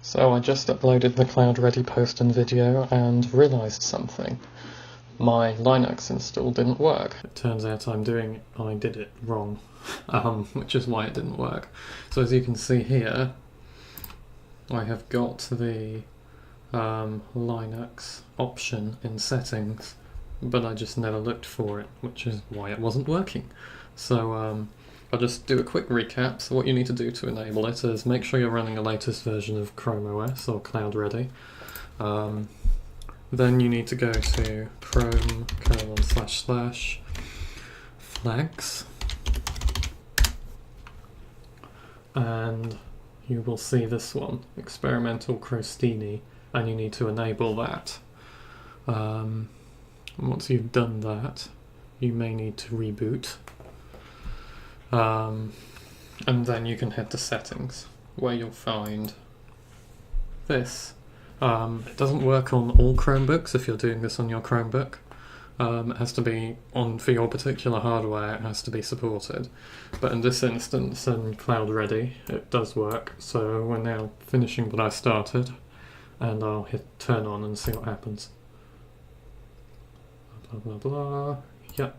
So I just uploaded the CloudReady post and video and realised something. My Linux install didn't work. It turns out I did it wrong, which is why it didn't work. So as you can see here, I have got the Linux option in settings, but I just never looked for it, which is why it wasn't working. So I'll just do a quick recap. So what you need to do to enable it is make sure you're running the latest version of Chrome OS or CloudReady. Then you need to go to chrome://flags, and you will see this one, experimental crostini, and you need to enable that. Once you've done that, you may need to reboot. And then you can head to settings, where you'll find this. It doesn't work on all Chromebooks if you're doing this on your Chromebook. It has to be for your particular hardware, it has to be supported. But in this instance, in CloudReady, it does work. So we're now finishing what I started, and I'll hit turn on and see what happens. Blah blah blah. Yep.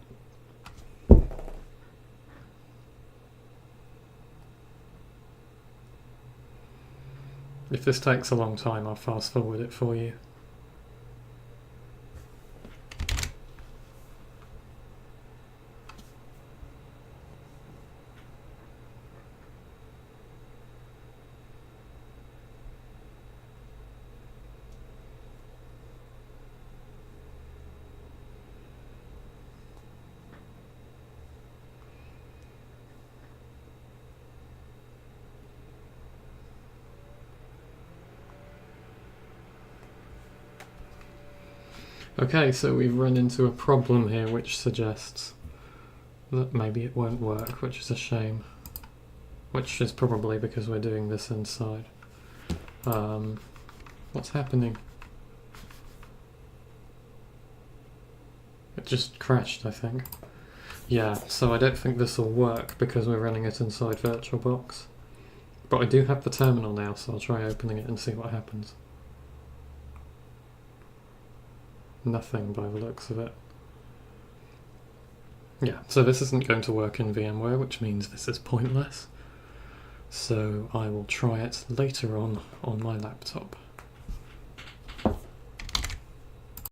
If this takes a long time, I'll fast forward it for you. Okay, so we've run into a problem here which suggests that maybe it won't work, which is a shame. Which is probably because we're doing this inside. What's happening? It just crashed, I think. Yeah, so I don't think this will work because we're running it inside VirtualBox. But I do have the terminal now, so I'll try opening it and see what happens. Nothing by the looks of it. Yeah, so this isn't going to work in VMware, which means this is pointless. So I will try it later on my laptop.